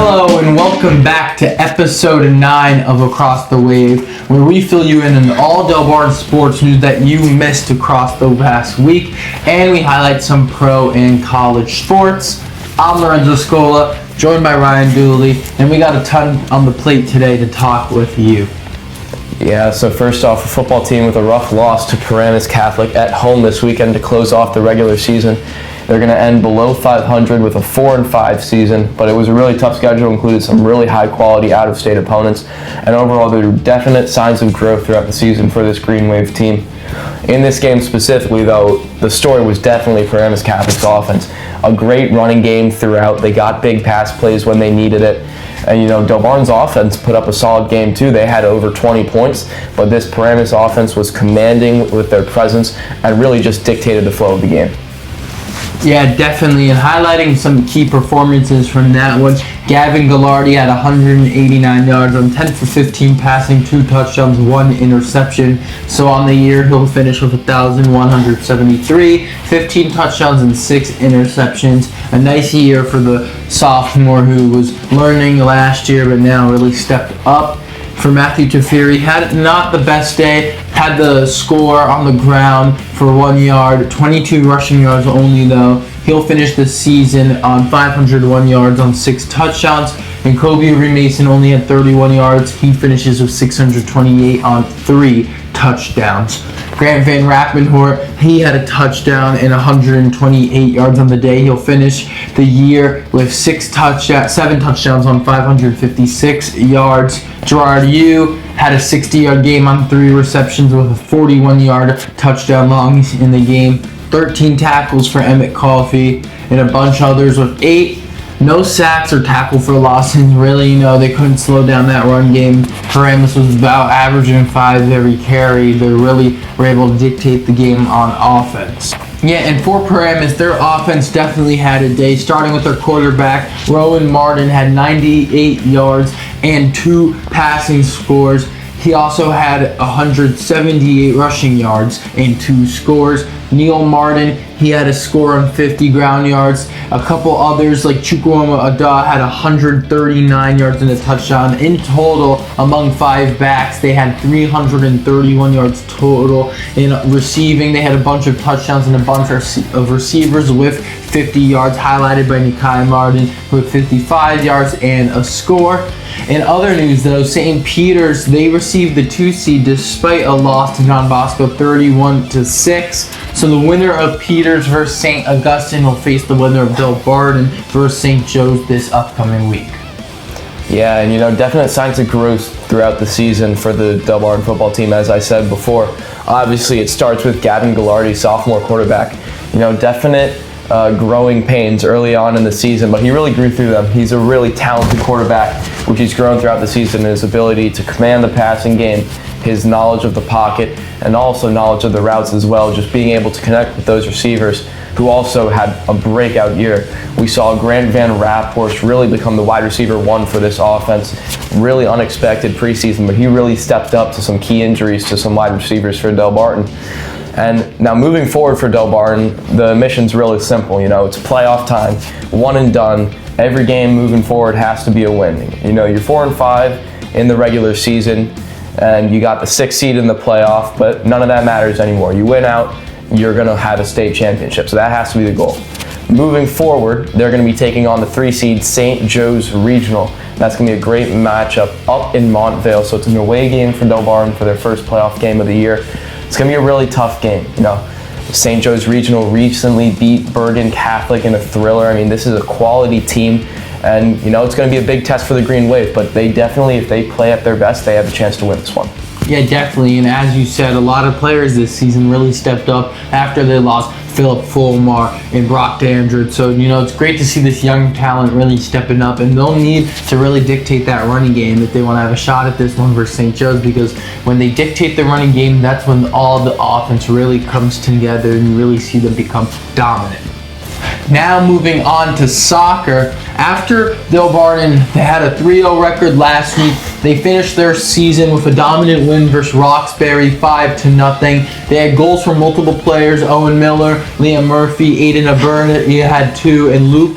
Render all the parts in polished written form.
Hello and welcome back to episode 9 of Across the Wave, where we fill you in on all Delbarton sports news that you missed across the past week, and we highlight some pro and college sports. I'm Lorenzo Scola, joined by Ryan Dooley, and we got a ton on the plate today to talk with you. Yeah, so first off, a football team with a rough loss to Paramus Catholic at home this weekend to close off the regular season. They're going to end below 500 with a 4-5 season, but it was a really tough schedule, included some really high-quality out-of-state opponents, and overall there are definite signs of growth throughout the season for this Green Wave team. In this game specifically, though, the story was definitely Paramus Catholic's offense. A great running game throughout. They got big pass plays when they needed it. And, Delbarton's offense put up a solid game, too. They had over 20 points, but this Paramus offense was commanding with their presence and really just dictated the flow of the game. Yeah, definitely. And highlighting some key performances from that one, Gavin Gallardi had 189 yards on 10 for 15 passing, 2 touchdowns, 1 interception. So on the year, he'll finish with 1,173, 15 touchdowns and 6 interceptions. A nice year for the sophomore who was learning last year but now really stepped up. For Matthew Tafiri, had not the best day, had the score on the ground for 1 yard, 22 rushing yards only though. He'll finish the season on 501 yards on 6 touchdowns. And Kobe Mason only had 31 yards. He finishes with 628 on 3 touchdowns. Grant Van Rappenhort, he had a touchdown and 128 yards on the day. He'll finish the year with 7 touchdowns on 556 yards. Gerard Yu had a 60-yard game on 3 receptions with a 41-yard touchdown long in the game. 13 tackles for Emmett Coffey and a bunch others with 8. No sacks or tackle for losses. Really, they couldn't slow down that run game. Paramus was about averaging 5 every carry. They really were able to dictate the game on offense. Yeah, and for Paramus, their offense definitely had a day, starting with their quarterback. Rowan Martin had 98 yards and 2 passing scores. He also had 178 rushing yards and 2 scores. Neil Martin, he had a score on 50 ground yards. A couple others like Chukwuma Ada had 139 yards and a touchdown. In total, among 5 backs, they had 331 yards total. In receiving, they had a bunch of touchdowns and a bunch of receivers with 50 yards, highlighted by Nikai Martin with 55 yards and a score. In other news, though, St. Peter's, they received the 2 seed despite a loss to John Bosco 31-6. So the winner of Peters versus St. Augustine will face the winner of Delbarton versus St. Joe's this upcoming week. Yeah, and definite signs of growth throughout the season for the Delbarton football team, as I said before. Obviously, it starts with Gavin Gallardi, sophomore quarterback. Definite growing pains early on in the season, but he really grew through them. He's a really talented quarterback, which he's grown throughout the season in his ability to command the passing game, his knowledge of the pocket, and also knowledge of the routes as well, just being able to connect with those receivers who also had a breakout year. We saw Grant Van Rappenhort really become the wide receiver 1 for this offense. Really unexpected preseason, but he really stepped up to some key injuries to some wide receivers for Delbarton. And now moving forward for Delbarton, the mission's really simple. It's playoff time, 1 and done. Every game moving forward has to be a win. You're 4-5 in the regular season, and you got the 6th seed in the playoff, but none of that matters anymore. You win out, you're going to have a state championship, so that has to be the goal. Moving forward, they're going to be taking on the 3 seed St. Joe's Regional. That's going to be a great matchup up in Montvale, so it's an away game for Delbarton for their first playoff game of the year. It's going to be a really tough game. St. Joe's Regional recently beat Bergen Catholic in a thriller. This is a quality team, and it's going to be a big test for the Green Wave, but they definitely, if they play at their best, they have a chance to win this one. Yeah, definitely. And as you said, a lot of players this season really stepped up after they lost Philip Fulmar and Brock Dandridge. So, it's great to see this young talent really stepping up, and they'll need to really dictate that running game if they want to have a shot at this one versus St. Joe's, because when they dictate the running game, that's when all the offense really comes together and you really see them become dominant. Now moving on to soccer. After Delbarton, they had a 3-0 record last week. They finished their season with a dominant win versus Roxbury, 5-0. They had goals from multiple players: Owen Miller, Liam Murphy, Aiden Aberna, he had 2, and Luke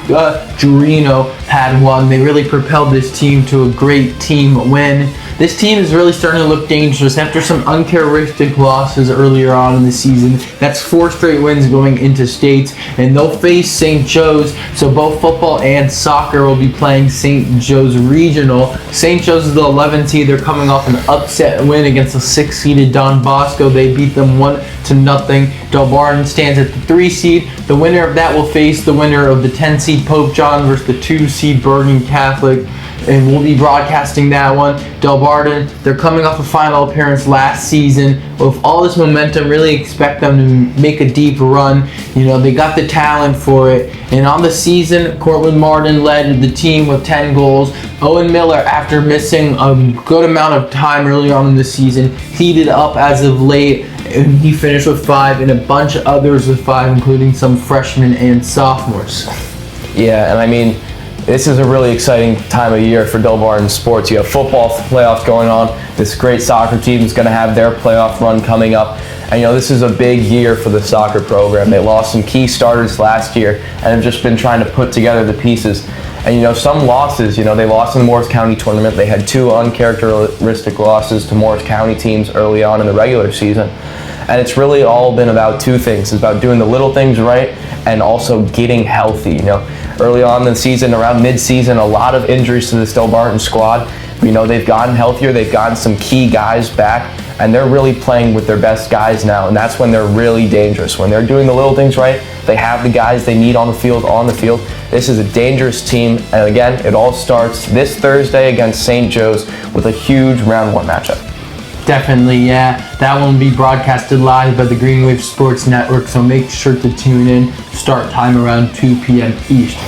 Giurino had won. They really propelled this team to a great team win. This team is really starting to look dangerous after some uncharacteristic losses earlier on in the season. That's 4 straight wins going into states, and they'll face St. Joe's. So both football and soccer will be playing St. Joe's Regional. St. Joe's is the 11th seed. They're coming off an upset win against the 6th-seeded Don Bosco. They beat them 1-0. Delbarton stands at the 3 seed. The winner of that will face the winner of the 10 seed Pope John versus the 2 seed Bergen Catholic, and we'll be broadcasting that one. Delbarton, they're coming off a final appearance last season. With all this momentum, really expect them to make a deep run. They got the talent for it. And on the season, Cortland Martin led the team with 10 goals. Owen Miller, after missing a good amount of time early on in the season, heated up as of late, and he finished with 5, and a bunch of others with 5, including some freshmen and sophomores. Yeah, and this is a really exciting time of year for Delbarton sports. You have football playoffs going on. This great soccer team is going to have their playoff run coming up. And this is a big year for the soccer program. They lost some key starters last year and have just been trying to put together the pieces. And some losses, they lost in the Morris County tournament. They had 2 uncharacteristic losses to Morris County teams early on in the regular season. And it's really all been about 2 things. It's about doing the little things right and also getting healthy. Early on in the season, around mid-season, a lot of injuries to this Delbarton squad. They've gotten healthier. They've gotten some key guys back, and they're really playing with their best guys now, and that's when they're really dangerous. When they're doing the little things right, they have the guys they need on the field. This is a dangerous team, and again, it all starts this Thursday against St. Joe's with a huge round 1 matchup. Definitely, yeah. That one will be broadcasted live by the Green Wave Sports Network, so make sure to tune in. Start time around 2 p.m. Eastern.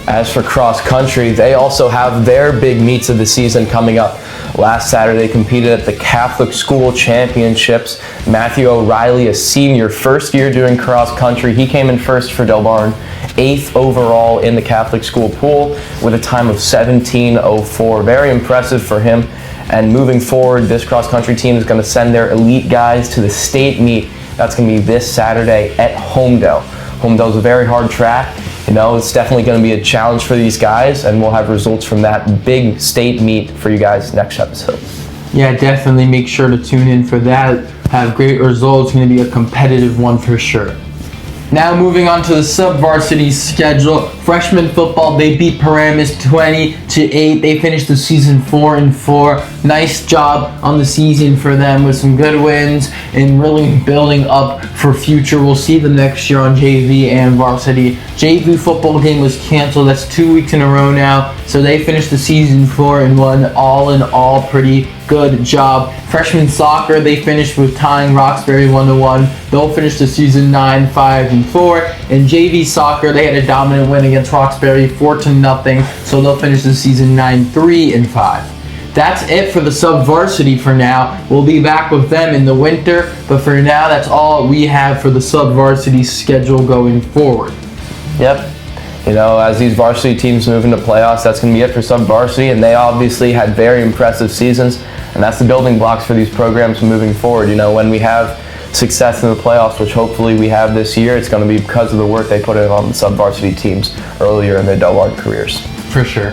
As for cross country, they also have their big meets of the season coming up. Last Saturday, they competed at the Catholic School Championships. Matthew O'Reilly, a senior, first year doing cross country. He came in first for Delbarton, 8th overall in the Catholic School pool with a time of 17:04. Very impressive for him. And moving forward, this cross-country team is going to send their elite guys to the state meet. That's going to be this Saturday at Homedale. Homedale is a very hard track. It's definitely going to be a challenge for these guys, and we'll have results from that big state meet for you guys next episode. Yeah, definitely make sure to tune in for that. Have great results. It's going to be a competitive one for sure. Now moving on to the sub-varsity schedule. Freshman football, they beat Paramus 20-8. They finished the season 4-4. Nice job on the season for them with some good wins and really building up for future. We'll see them next year on JV and varsity. JV football game was canceled. That's 2 weeks in a row now. So they finished the season 4-1. All in all, pretty good job. Freshman soccer, they finished with tying Roxbury 1-1. They'll finish the season 9-5-4. And JV soccer, they had a dominant win against Roxbury 4-0. So they'll finish the season 9-3-5. That's it for the sub-varsity for now. We'll be back with them in the winter. But for now, that's all we have for the sub-varsity schedule going forward. Yep. As these varsity teams move into playoffs, that's going to be it for sub-varsity, and they obviously had very impressive seasons, and that's the building blocks for these programs moving forward. When we have success in the playoffs, which hopefully we have this year, it's going to be because of the work they put in on the sub-varsity teams earlier in their Delbarton careers. For sure.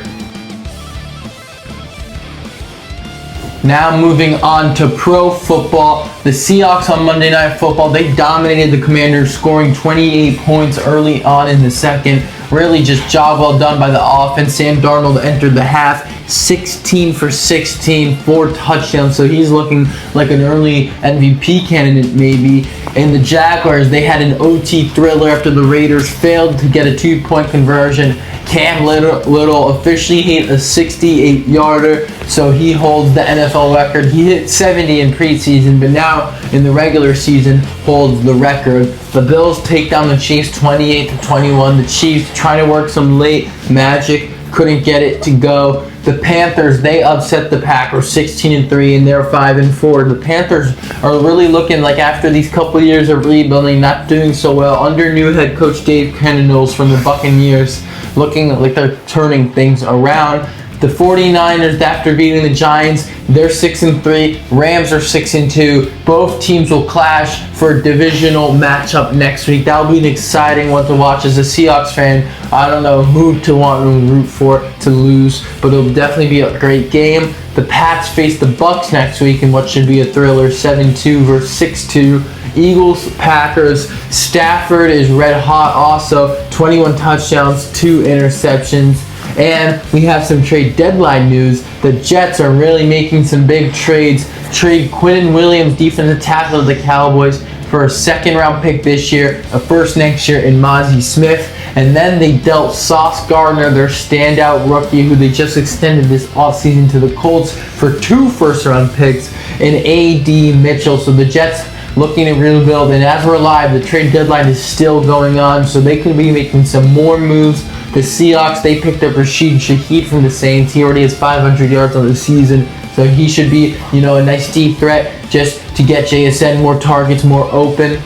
Now moving on to pro football. The Seahawks on Monday Night Football, they dominated the Commanders, scoring 28 points early on in the second. Really just job well done by the offense. Sam Darnold entered the half 16 for 16, 4 touchdowns, so he's looking like an early MVP candidate maybe. And the Jaguars, they had an OT thriller after the Raiders failed to get a 2-point conversion. Cam Little officially hit a 68-yarder, so he holds the NFL record. He hit 70 in preseason, but now in the regular season holds the record. The Bills take down the Chiefs 28-21. The Chiefs trying to work some late magic, couldn't get it to go. The Panthers, they upset the Packers 16-3, and they're 5-4. The Panthers are really looking like, after these couple years of rebuilding, not doing so well under new head coach Dave Cannonals from the Buccaneers, looking like they're turning things around. The 49ers, after beating the Giants, they're 6-3. Rams are 6-2. Both teams will clash for a divisional matchup next week. That'll be an exciting one to watch. As a Seahawks fan, I don't know who to want to root for to lose, but it'll definitely be a great game. The Pats face the Bucs next week in what should be a thriller, 7-2 versus 6-2. Eagles, Packers. Stafford is red hot also. 21 touchdowns, 2 interceptions. And we have some trade deadline news. The Jets are really making some big trades. Trade Quinnen Williams, defensive tackle of the Cowboys, for a second-round pick this year, a first next year in Mozzie Smith. And then they dealt Sauce Gardner, their standout rookie, who they just extended this offseason to the Colts, for 2 first-round picks, and A.D. Mitchell. So the Jets looking to rebuild. And as we're live, the trade deadline is still going on, so they could be making some more moves. The Seahawks, they picked up Rashid Shaheed from the Saints. He already has 500 yards on the season, so he should be, a nice deep threat just to get JSN more targets, more open.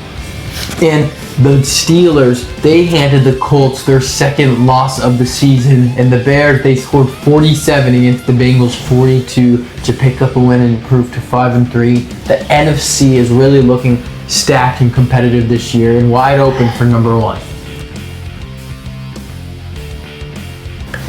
And the Steelers, they handed the Colts their second loss of the season. And the Bears, they scored 47 against the Bengals, 42 to pick up a win and improve to 5-3. The NFC is really looking stacked and competitive this year and wide open for number 1.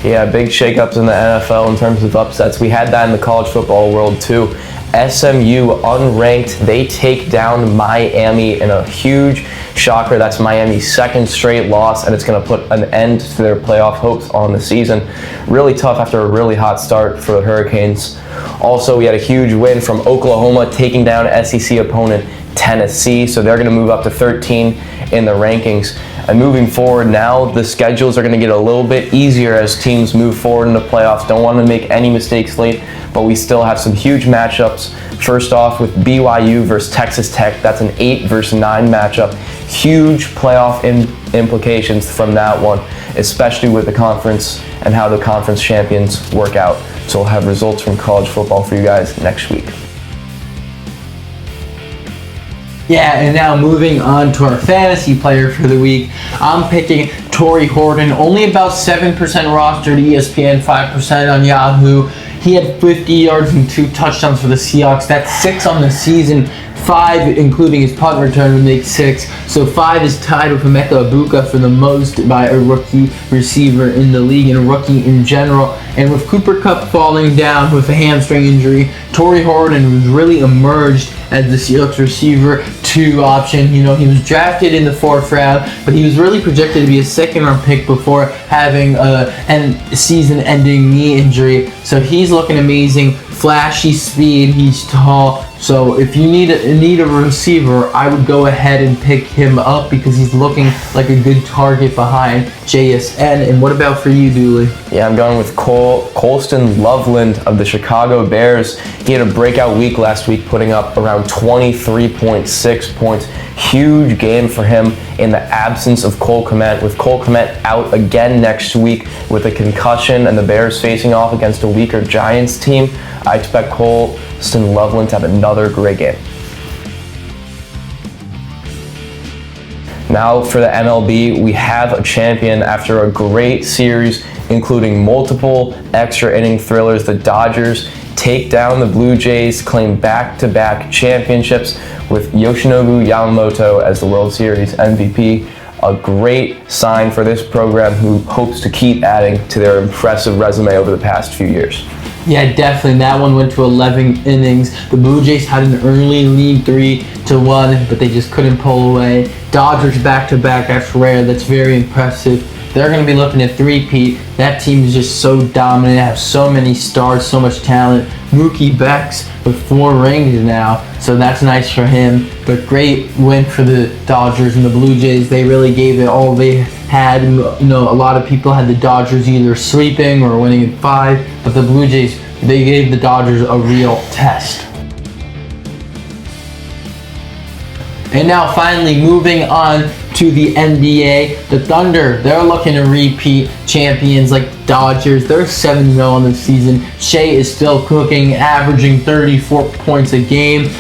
Yeah, big shakeups in the NFL in terms of upsets. We had that in the college football world too. SMU, unranked, they take down Miami in a huge shocker. That's Miami's second straight loss, and it's going to put an end to their playoff hopes on the season. Really tough after a really hot start for the Hurricanes. Also, we had a huge win from Oklahoma, taking down SEC opponent Tennessee, so they're going to move up to 13 in the rankings. And moving forward now, the schedules are going to get a little bit easier as teams move forward in the playoffs. Don't want to make any mistakes late, but we still have some huge matchups. First off, with BYU versus Texas Tech, that's an 8 versus 9 matchup. Huge playoff implications from that one, especially with the conference and how the conference champions work out. So we'll have results from college football for you guys next week. Yeah, and now moving on to our fantasy player for the week. I'm picking Torrey Horton, only about 7% rostered, ESPN 5% on Yahoo. He had 50 yards and 2 touchdowns for the Seahawks. That's 6 on the season, 5 including his punt return would make 6. So 5 is tied with Emeka Egbuka for the most by a rookie receiver in the league and a rookie in general. And with Cooper Kupp falling down with a hamstring injury, Torrey Horton was really emerged as the Seahawks receiver 2 option. He was drafted in the 4th round, but he was really projected to be a 2nd-round pick before having a season-ending knee injury. So he's looking amazing, flashy speed, he's tall. So if you need a receiver, I would go ahead and pick him up because he's looking like a good target behind JSN. And what about for you, Dooley? Yeah, I'm going with Colston Loveland of the Chicago Bears. He had a breakout week last week, putting up around 23.6 points. Huge game for him in the absence of Cole Kmet. With Cole Kmet out again next week with a concussion and the Bears facing off against a weaker Giants team, I expect Colston Loveland to have another great game. Now for the MLB, we have a champion after a great series, including multiple extra inning thrillers. The Dodgers take down the Blue Jays, claim back-to-back championships with Yoshinobu Yamamoto as the World Series MVP. A great sign for this program, who hopes to keep adding to their impressive resume over the past few years. Yeah, definitely. That one went to 11 innings. The Blue Jays had an early lead 3-1, but they just couldn't pull away. Dodgers back-to-back, that's rare. That's very impressive. They're going to be looking at three-peat. That team is just so dominant. They have so many stars, so much talent. Mookie Betts with 4 rings now, so that's nice for him. But great win for the Dodgers and the Blue Jays. They really gave it all they had. A lot of people had the Dodgers either sweeping or winning in 5, but the Blue Jays, they gave the Dodgers a real test. And now finally moving on to the NBA, the Thunder, they're looking to repeat champions like the Dodgers. They're 7-0 on the season. Shea is still cooking, averaging 34 points a game.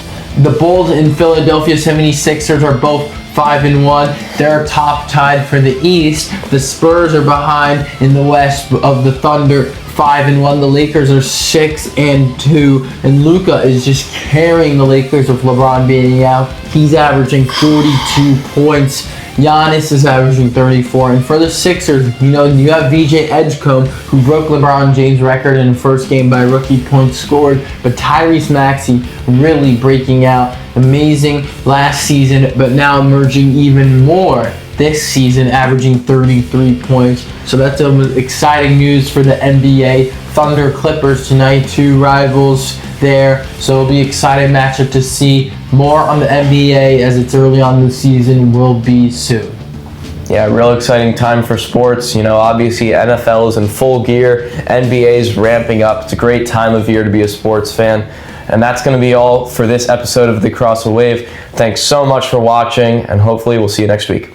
The Bulls and Philadelphia 76ers are both 5-1. They're top tied for the East. The Spurs are behind in the West of the Thunder, 5-1. The Lakers are 6-2, and Luka is just carrying the Lakers with LeBron being out. He's averaging 42 points. Giannis is averaging 34. And for the Sixers, you have VJ Edgecombe, who broke LeBron James' record in the first game by rookie points scored. But Tyrese Maxey really breaking out. Amazing last season, but now emerging even more this season, averaging 33 points. So that's exciting news for the NBA. Thunder Clippers tonight, two rivals there. So it'll be an exciting matchup to see. More on the NBA as it's early on in the season will be soon. Yeah, real exciting time for sports. Obviously NFL is in full gear. NBA is ramping up. It's a great time of year to be a sports fan. And that's going to be all for this episode of The Across the Wave. Thanks so much for watching, and hopefully we'll see you next week.